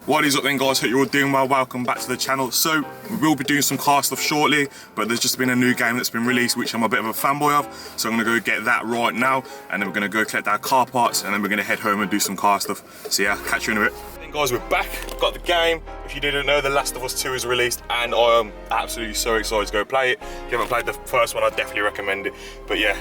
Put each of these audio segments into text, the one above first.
What is up then, guys? Hope you're all doing well. Welcome back to the channel. So we will be doing some car stuff shortly, but there's just been a new game that's been released which I'm a bit of a fanboy of, so I'm gonna go get that right now, and then we're gonna go collect our car parts, and then we're gonna head home and do some car stuff. So yeah, catch you in a bit. Then guys, we're back. Got the game. If you didn't know, The Last of Us 2 is released, and I am absolutely so excited to go play it. If you haven't played the first one, I definitely recommend it. But yeah,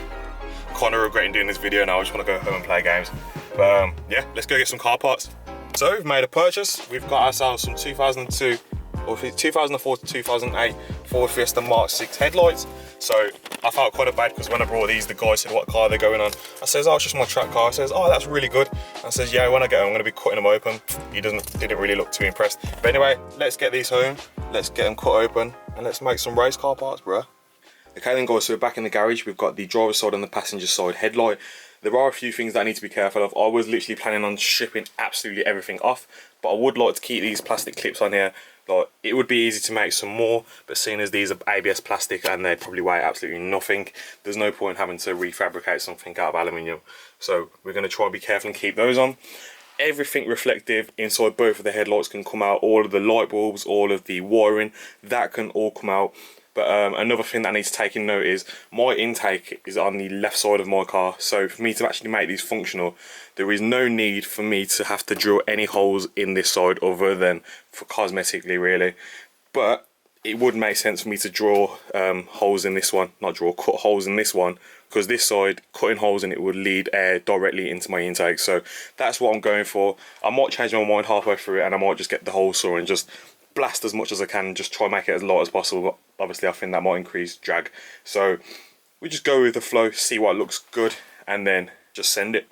kind of regretting doing this video now. I just want to go home and play games. But yeah, let's go get some car parts. So we've made a purchase. We've got ourselves some 2002 or 2004 to 2008 Ford Fiesta Mark 6 headlights. So I felt quite bad because when I brought these, the guy said, what car are they going on? I says, oh, it's just my track car. I says, oh, that's really good. I says, yeah, when I get home, I'm gonna be cutting them open. He didn't really look too impressed. But anyway, let's get these home. Let's get them cut open and let's make some race car parts, bruh. Okay then guys, so we're back in the garage. We've got the driver's side and the passenger side headlight. There are a few things that I need to be careful of. I was literally planning on stripping absolutely everything off, but I would like to keep these plastic clips on here. Like, it would be easy to make some more, but seeing as these are ABS plastic and they probably weigh absolutely nothing, there's no point having to refabricate something out of aluminium. So we're going to try and be careful and keep those on. Everything reflective inside both of the headlights can come out. All of the light bulbs, all of the wiring, that can all come out. But another thing that I need to take in note is my intake is on the left side of my car. So for me to actually make these functional, there is no need for me to have to drill any holes in this side other than for cosmetically, really. But it would make sense for me to draw holes in this one, cut holes in this one, because this side, cutting holes in it would lead air directly into my intake. So that's what I'm going for. I might change my mind halfway through it and I might just get the hole saw and just blast as much as I can, just try and make it as light as possible. But obviously I think that might increase drag, so we just go with the flow, see what looks good, and then just send it.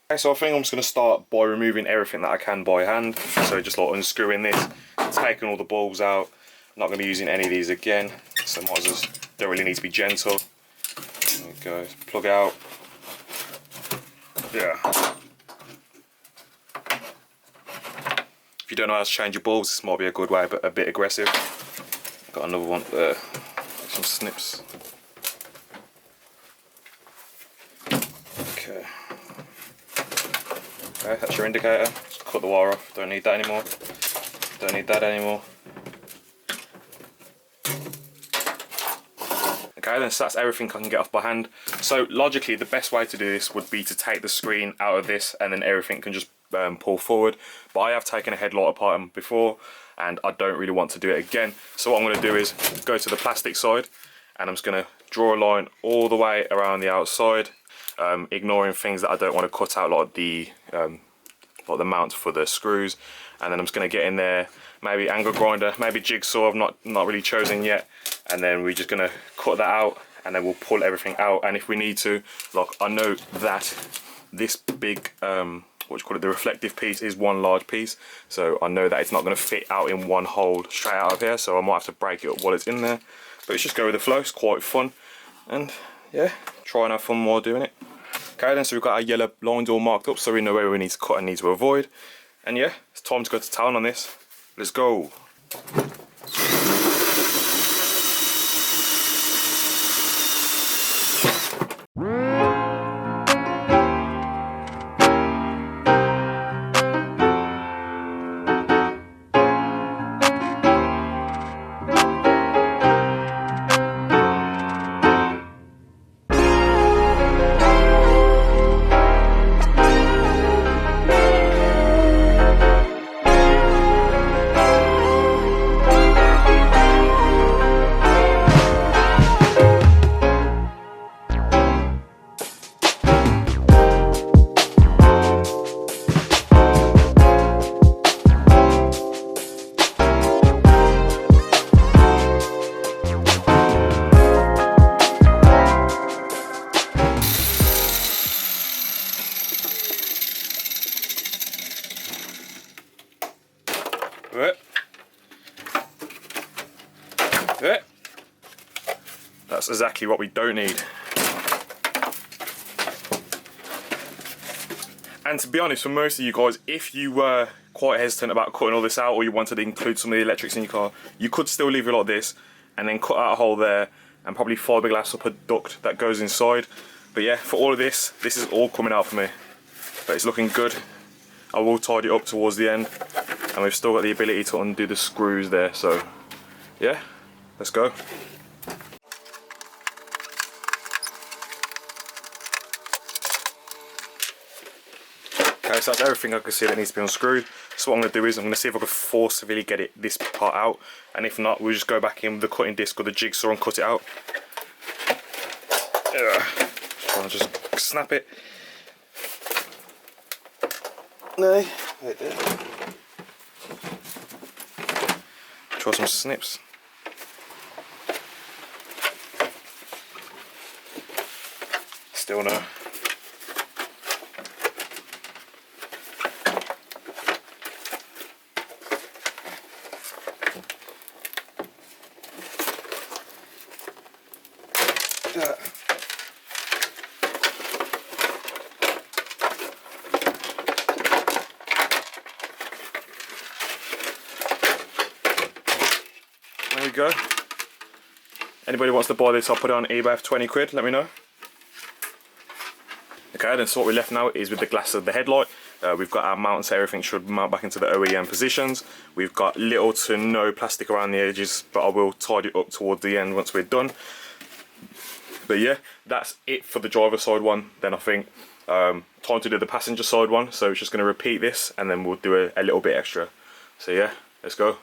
Okay, so I think I'm just going to start by removing everything that I can by hand. So just like unscrewing this, taking all the bulbs out. I'm not going to be using any of these again, so might as well, don't really need to be gentle. There we go, plug out. Yeah. If you don't know how to change your bulbs, this might be a good way, but a bit aggressive. Got another one there, some snips. Okay. Okay, that's your indicator. Just cut the wire off, don't need that anymore. Don't need that anymore. Okay, then so that's everything I can get off by hand. So logically, the best way to do this would be to take the screen out of this and then everything can just pull forward. But I have taken a headlight apart before and I don't really want to do it again. So what I'm going to do is go to the plastic side and I'm just going to draw a line all the way around the outside, ignoring things that I don't want to cut out, like the mounts for the screws. And then I'm just going to get in there, maybe angle grinder, maybe jigsaw, I've not really chosen yet. And then we're just going to cut that out and then we'll pull everything out. And if we need to, like, I know that this big the reflective piece is one large piece, so I know that it's not going to fit out in one hole straight out of here, so I might have to break it up while it's in there. But it's just go with the flow. It's quite fun, and yeah, try and have fun while doing it. Okay then, so we've got our yellow lines all marked up, so we know where we need to cut and need to avoid. And yeah, it's time to go to town on this. Let's go. That's exactly what we don't need. And to be honest, for most of you guys, if you were quite hesitant about cutting all this out, or you wanted to include some of the electrics in your car, you could still leave it like this and then cut out a hole there and probably fiberglass up a duct that goes inside. But yeah, for all of this, this is all coming out for me. But it's looking good. I will tidy it up towards the end. and we've still got the ability to undo the screws there. So yeah, let's go. Okay, so that's everything I can see that needs to be unscrewed. So what I'm going to do is I'm going to see if I can forcibly get this part out, and if not, we'll just go back in with the cutting disc or the jigsaw and cut it out. I'll just snap it. No, right there. Try some snips. Still no. There we go. Anybody wants to buy this, I'll put it on eBay for 20 quid, let me know. Okay, then so what we're left now is with the glass of the headlight. We've got our mount, so everything should mount back into the OEM positions. We've got little to no plastic around the edges, but I will tidy it up towards the end once we're done. But yeah, that's it for the driver side one. Then I think time to do the passenger side one, so it's just going to repeat this and then we'll do a little bit extra. So yeah, let's go.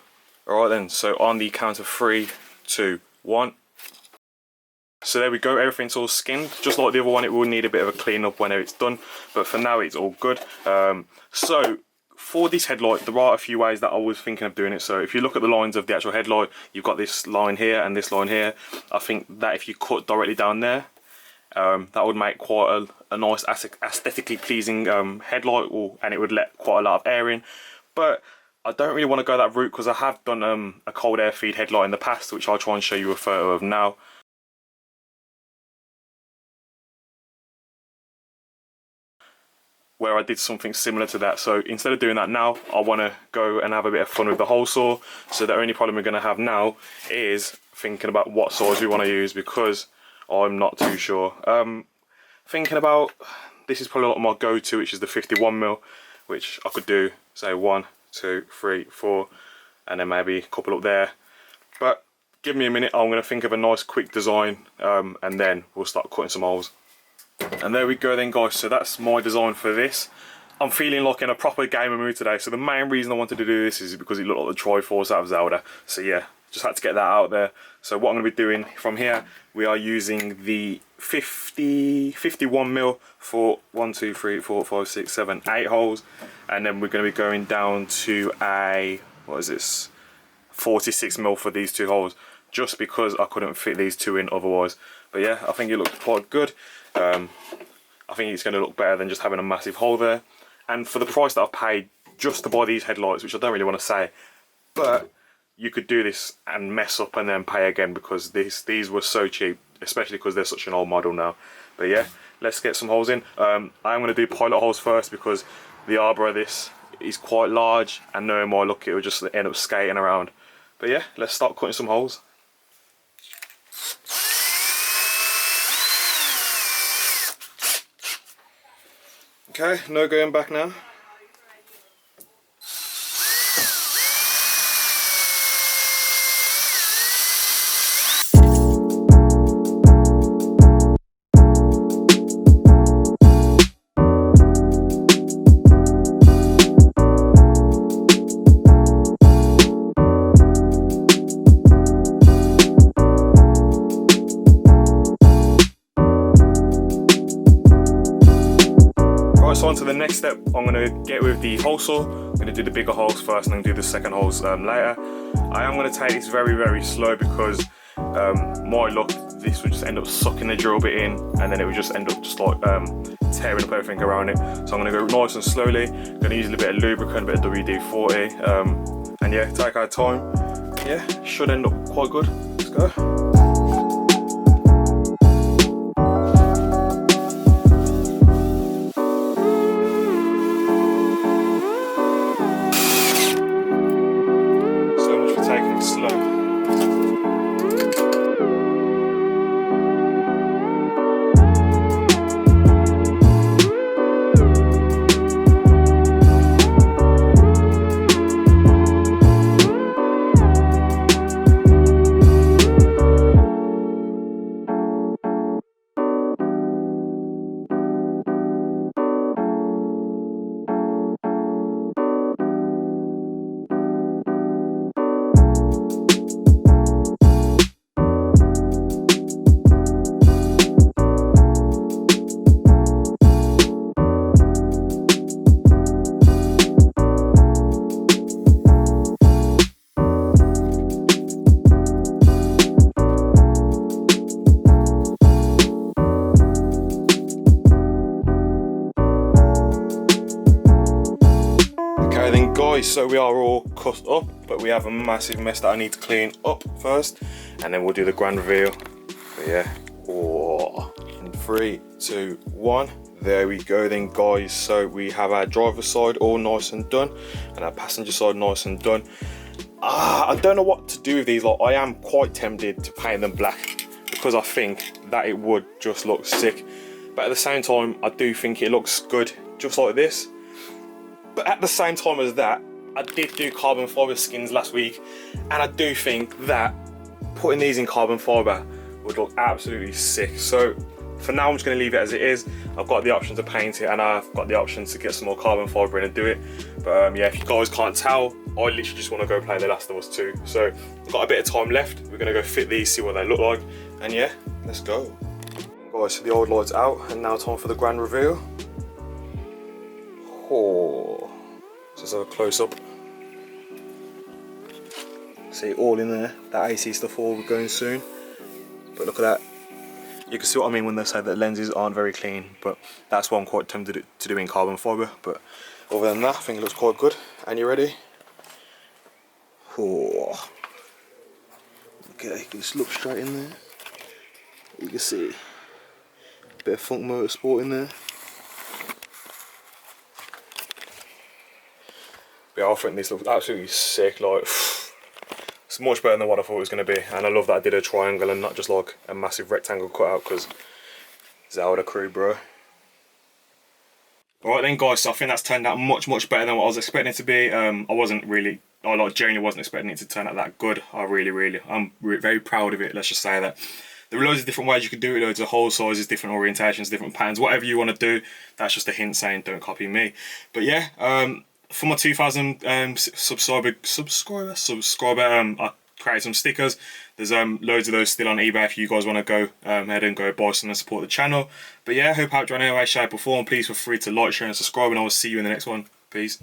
Alright then, so on the count of 3, 2, 1. So there we go, everything's all skinned. Just like the other one, it will need a bit of a clean up whenever it's done, but for now it's all good. So for this headlight, there are a few ways that I was thinking of doing it. So if you look at the lines of the actual headlight, you've got this line here and this line here. I think that if you cut directly down there, that would make quite a nice aesthetically pleasing headlight, and it would let quite a lot of air in. But I don't really want to go that route because I have done a cold air feed headlight in the past, which I'll try and show you a photo of now. Where I did something similar to that. So instead of doing that now, I want to go and have a bit of fun with the hole saw. So the only problem we're going to have now is thinking about what saws we want to use, because I'm not too sure. Thinking about, this is probably my go-to, which is the 51mm, which I could do, say 1, 2, 3, 4, and then maybe a couple up there. But give me a minute, I'm going to think of a nice quick design, and then we'll start cutting some holes. And there we go then guys, so that's my design for this. I'm feeling like in a proper gamer mood today, so the main reason I wanted to do this is because it looked like the Triforce out of Zelda. So yeah, just had to get that out there. So what I'm going to be doing from here, we are using the 51mm for 1, 2, 3, 4, 5, 6, 7, 8 holes. And then we're going to be going down to a, what is this, 46mm for these 2 holes, just because I couldn't fit these 2 in otherwise. But yeah, I think it looks quite good. I think it's going to look better than just having a massive hole there. And for the price that I've paid just to buy these headlights, which I don't really want to say, but you could do this and mess up and then pay again, because these were so cheap, especially because they're such an old model now. But yeah, let's get some holes in. I'm going to do pilot holes first, because the arbor of this is quite large, and knowing my luck, it will just end up skating around. But yeah, let's start cutting some holes. Okay, no going back now. So on to the next step, I'm going to get with the hole saw. I'm going to do the bigger holes first and then do the second holes later. I am going to take this very, very slow, because my luck, this would just end up sucking the drill bit in, and then it would just end up just like tearing up everything around it. So I'm going to go nice and slowly. I'm going to use a little bit of lubricant, a bit of WD-40, and yeah, take our time. Yeah, should end up quite good. Let's go. guys, so we are all cut up, but we have a massive mess that I need to clean up first, and then we'll do the grand reveal. But yeah, oh, in 3, 2, 1, there we go then guys. So we have our driver's side all nice and done, and our passenger side nice and done. I don't know what to do with these. Like, I am quite tempted to paint them black because I think that it would just look sick, but at the same time I do think it looks good just like this. But at the same time as that, I did do carbon fibre skins last week, and I do think that putting these in carbon fibre would look absolutely sick. So for now I'm just going to leave it as it is. I've got the option to paint it, and I've got the option to get some more carbon fibre in and do it. But yeah, if you guys can't tell, I literally just want to go play The Last of Us 2. So I've got a bit of time left. We're going to go fit these, see what they look like, and yeah, let's go. Guys, so the old light's out, and now time for the grand reveal. Oh, let's have a close up. See, all in there. That AC stuff all going soon. But look at that. You can see what I mean when they say that lenses aren't very clean, but that's why I'm quite tempted to do in carbon fibre. But other than that, I think it looks quite good. And you ready? Oh. Okay, just look straight in there. You can see a bit of Funk Motorsport in there. But yeah, I think this looks absolutely sick. Like, it's much better than what I thought it was going to be, and I love that I did a triangle and not just like a massive rectangle cutout, because Zelda crew, bro. Alright then guys, so I think that's turned out much better than what I was expecting it to be. I genuinely wasn't expecting it to turn out that good. I'm very proud of it, let's just say that. There are loads of different ways you could do it, loads of hole sizes, different orientations, different patterns, whatever you want to do. That's just a hint saying don't copy me. But yeah, for my 2,000 subscriber, I created some stickers. There's loads of those still on eBay if you guys want to go ahead and go buy some and support the channel. But yeah, I hope I helped you in any way, shape or form. Please feel free to like, share and subscribe, and I will see you in the next one. Peace.